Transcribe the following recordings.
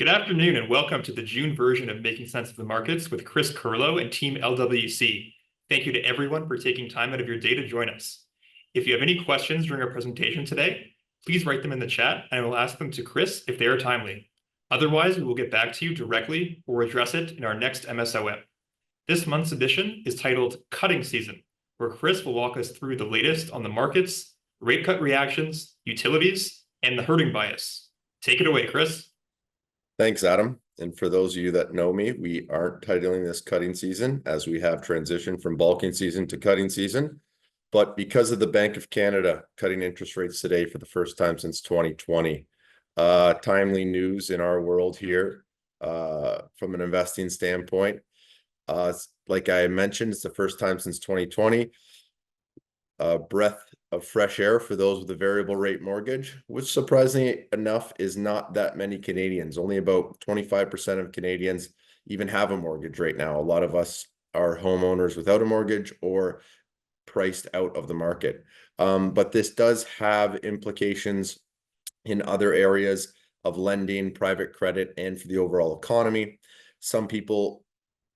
Good afternoon and welcome to the June version of Making Sense of the Markets with Chris Curlow and Team LWC. Thank you to everyone for taking time out of your day to join us. If you have any questions during our presentation today, please write them in the chat and I will ask them to Chris if they are timely. Otherwise, we will get back to you directly or address it in our next MSOM. This month's edition is titled Cutting Season, where Chris will walk us through the latest on the markets, rate cut reactions, utilities, and the herding bias. Take it away, Chris. Thanks, Adam. And for those of you that know me, we aren't titling this cutting season as we have transitioned from bulking season to cutting season. But because of the Bank of Canada cutting interest rates today for the first time since 2020, timely news in our world here from an investing standpoint. Like I mentioned, it's the first time since 2020. Breath of fresh air for those with a variable rate mortgage, which surprisingly enough is not that many Canadians. Only about 25% of Canadians even have a mortgage right now. A lot of us are homeowners without a mortgage or priced out of the market. But this does have implications in other areas of lending, private credit, and for the overall economy. Some people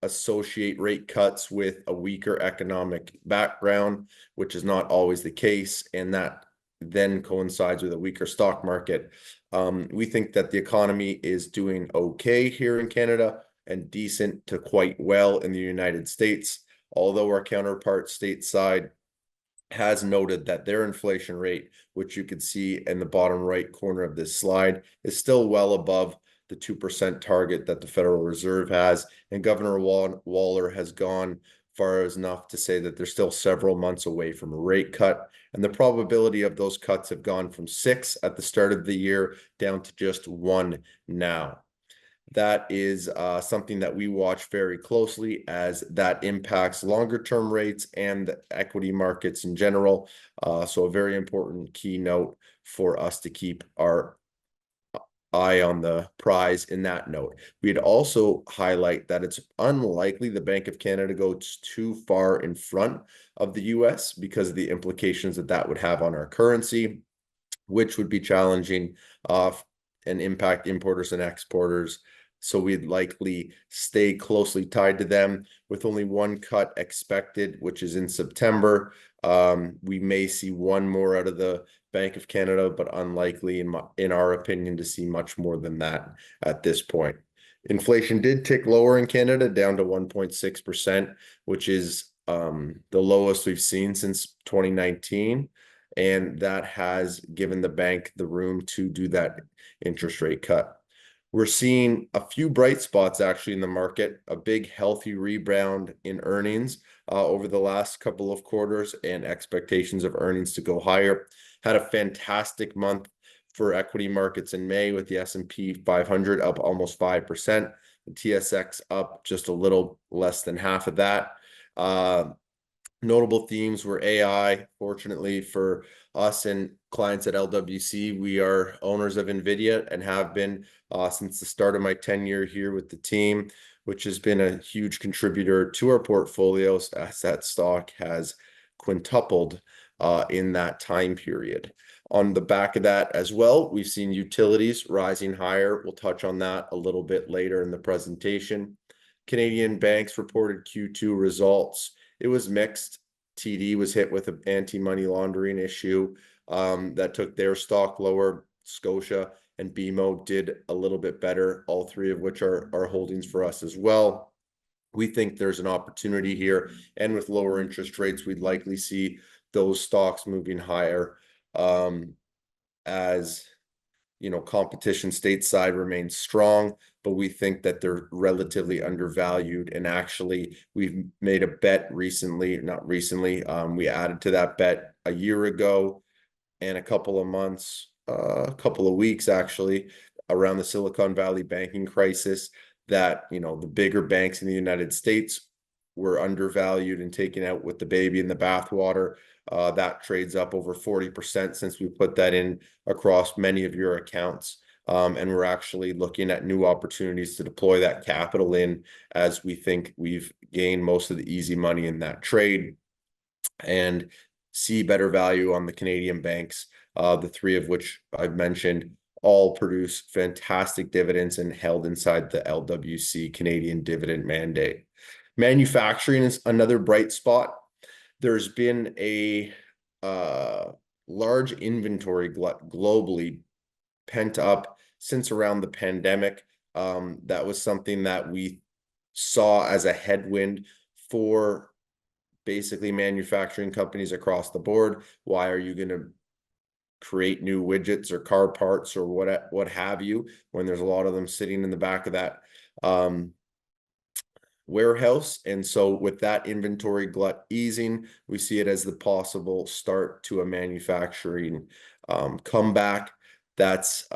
associate rate cuts with a weaker economic background, which is not always the case, and that then coincides with a weaker stock market. We think that the economy is doing okay here in Canada and decent to quite well in the United States, although our counterpart stateside has noted that their inflation rate, which you can see in the bottom right corner of this slide, is still well above the 2% target that the Federal Reserve has, and Governor Waller has gone far as enough to say that they're still several months away from a rate cut, and the probability of those cuts have gone from 6 at the start of the year down to just 1 now. That is something that we watch very closely as that impacts longer term rates and the equity markets in general. So a very important keynote for us to keep our eye on the prize in that note. We'd also highlight that it's unlikely the Bank of Canada goes too far in front of the US because of the implications that that would have on our currency, which would be challenging and impact importers and exporters. So we'd likely stay closely tied to them with only one cut expected, which is in September. We may see one more out of the Bank of Canada, but unlikely in our opinion to see much more than that at this point. Inflation did tick lower in Canada down to 1.6%, which is the lowest we've seen since 2019. And that has given the bank the room to do that interest rate cut. We're seeing a few bright spots actually in the market, a big healthy rebound in earnings over the last couple of quarters and expectations of earnings to go higher. Had a fantastic month for equity markets in May with the S&P 500 up almost 5%, the TSX up just a little less than half of that. Notable themes were AI. Fortunately for us and clients at LWC, we are owners of NVIDIA and have been since the start of my tenure here with the team, which has been a huge contributor to our portfolios as that stock has quintupled in that time period. On the back of that as well, we've seen utilities rising higher. We'll touch on that a little bit later in the presentation. Canadian banks reported Q2 results. It was mixed. TD was hit with an anti-money laundering issue that took their stock lower. Scotia and BMO did a little bit better, all three of which are holdings for us as well. We think there's an opportunity here, and with lower interest rates, we'd likely see those stocks moving higher as competition stateside remains strong, but we think that they're relatively undervalued. And actually, we've made a bet recently, not recently, we added to that bet a year ago and a couple of weeks actually, around the Silicon Valley banking crisis, that the bigger banks in the United States were undervalued and taken out with the baby in the bathwater. That trades up over 40% since we put that in across many of your accounts. And we're actually looking at new opportunities to deploy that capital in, as we think we've gained most of the easy money in that trade and see better value on the Canadian banks, the three of which I've mentioned, all produce fantastic dividends and held inside the LWC Canadian dividend mandate. Manufacturing is another bright spot. There's been a large inventory globally pent up since around the pandemic. That was something that we saw as a headwind for basically manufacturing companies across the board. Why are you going to create new widgets or car parts or what have you when there's a lot of them sitting in the back of that warehouse? And so with that inventory glut easing, we see it as the possible start to a manufacturing comeback that's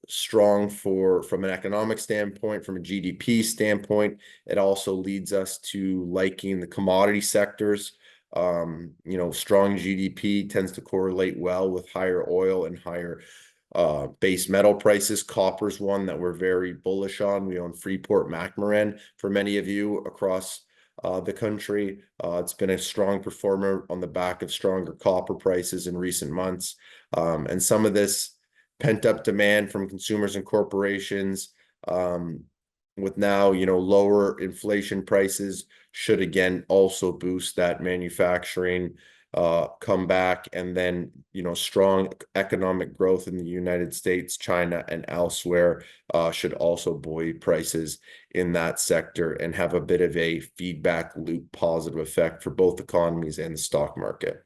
strong from an economic standpoint, from a GDP standpoint. It also leads us to liking the commodity sectors. Strong GDP tends to correlate well with higher oil and higher base metal prices. Copper's one that we're very bullish on. We own Freeport-McMoRan for many of you across the country. It's been a strong performer on the back of stronger copper prices in recent months. And some of this pent-up demand from consumers and corporations with now, lower inflation prices should again also boost that manufacturing come back. And then, strong economic growth in the United States, China, and elsewhere should also buoy prices in that sector and have a bit of a feedback loop positive effect for both economies and the stock market.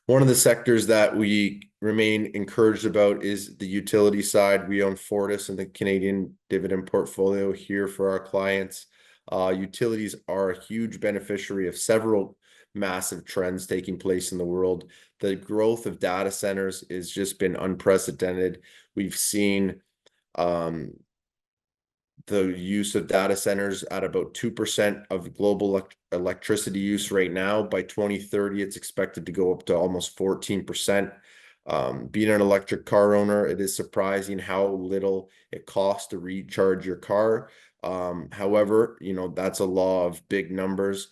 One of the sectors that we remain encouraged about is the utility side. We own Fortis and the Canadian dividend portfolio here for our clients. Utilities are a huge beneficiary of several massive trends taking place in the world. The growth of data centers has just been unprecedented. We've seen the use of data centers at about 2% of global electricity use right now. By 2030, it's expected to go up to almost 14%. Being an electric car owner, it is surprising how little it costs to recharge your car. However, that's a law of big numbers.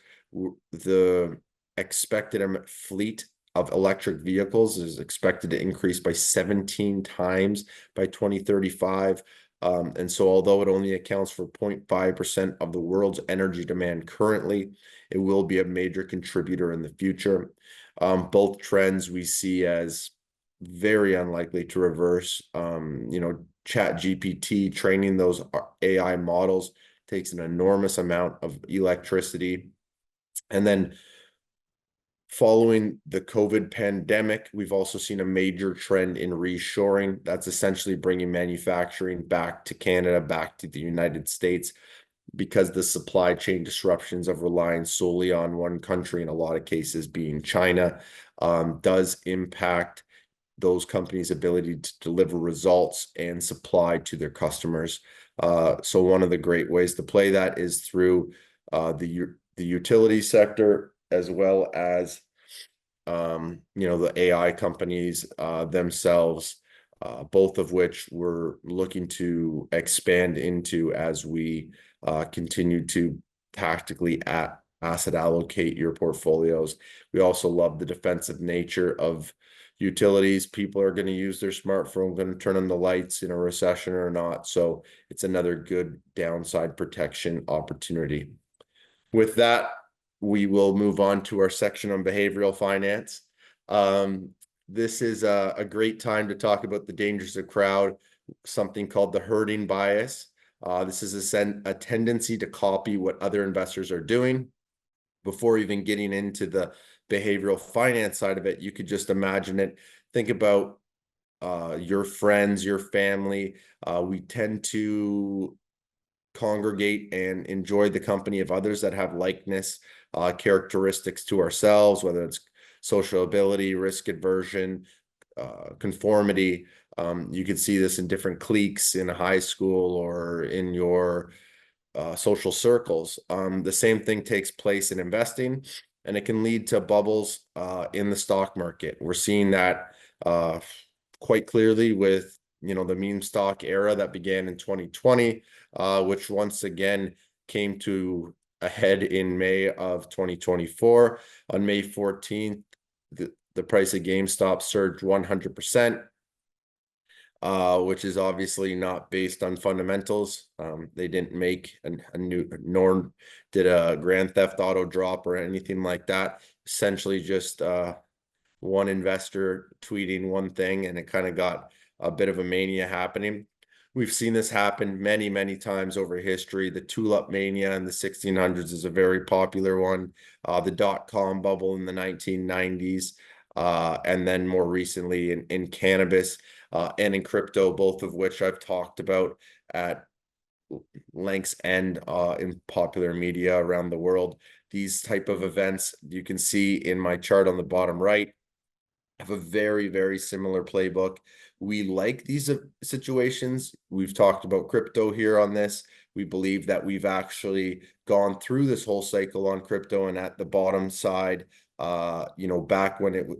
The expected fleet of electric vehicles is expected to increase by 17 times by 2035. And so although it only accounts for 0.5% of the world's energy demand currently, it will be a major contributor in the future. Both trends we see as very unlikely to reverse. ChatGPT training those AI models takes an enormous amount of electricity. And then following the COVID pandemic, we've also seen a major trend in reshoring. That's essentially bringing manufacturing back to Canada, back to the United States, because the supply chain disruptions of relying solely on one country, in a lot of cases being China, does impact those companies' ability to deliver results and supply to their customers. So one of the great ways to play that is through the utility sector, as well as the AI companies themselves, both of which we're looking to expand into as we continue to tactically asset allocate your portfolios. We also love the defensive nature of utilities. People are going to use their smartphone, going to turn on the lights in a recession or not. So it's another good downside protection opportunity. With that, we will move on to our section on behavioral finance. This is a great time to talk about the dangers of crowd, something called the herding bias. This is a tendency to copy what other investors are doing. Before even getting into the behavioral finance side of it, you could just imagine it. Think about your friends, your family. We tend to congregate and enjoy the company of others that have likeness characteristics to ourselves, whether it's social ability, risk aversion, conformity. You could see this in different cliques in high school or in your social circles. The same thing takes place in investing, and it can lead to bubbles in the stock market. We're seeing that quite clearly with the meme stock era that began in 2020, which once again came to a head in May of 2024. On May 14th, the price of GameStop surged 100%. which is obviously not based on fundamentals. They didn't make a new, nor did a Grand Theft Auto drop or anything like that. Essentially just one investor tweeting one thing, and it kind of got a bit of a mania happening. We've seen this happen many, many times over history. The tulip mania in the 1600s is a very popular one. The dot-com bubble in the 1990s, and then more recently in cannabis and in crypto, both of which I've talked about at lengths and in popular media around the world. These type of events, you can see in my chart on the bottom right, have a very, very similar playbook. We like these situations. We've talked about crypto here on this. We believe that we've actually gone through this whole cycle on crypto, and at the bottom side, back when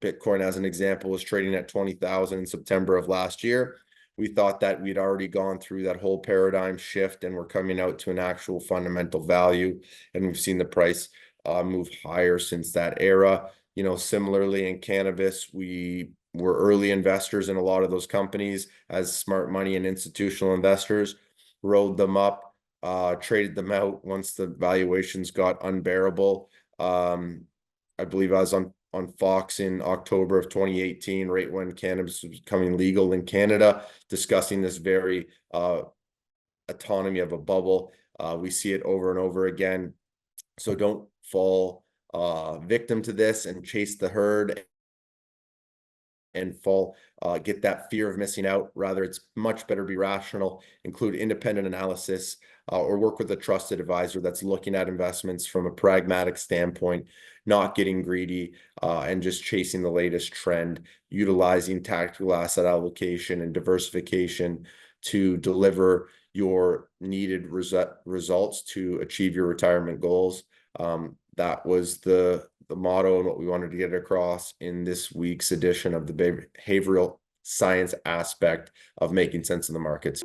Bitcoin, as an example, was trading at 20,000 in September of last year. We thought that we'd already gone through that whole paradigm shift and we're coming out to an actual fundamental value. And we've seen the price move higher since that era. Similarly in cannabis, we were early investors in a lot of those companies as smart money and institutional investors, rode them up, traded them out once the valuations got unbearable. I believe I was on Fox in October of 2018, right when cannabis was becoming legal in Canada, discussing this very autonomy of a bubble. We see it over and over again. So don't fall victim to this and chase the herd and get that fear of missing out. Rather, it's much better to be rational, include independent analysis, or work with a trusted advisor that's looking at investments from a pragmatic standpoint, not getting greedy and just chasing the latest trend, utilizing tactical asset allocation and diversification to deliver your needed results to achieve your retirement goals. That was the motto and what we wanted to get across in this week's edition of the behavioral science aspect of making sense of the markets.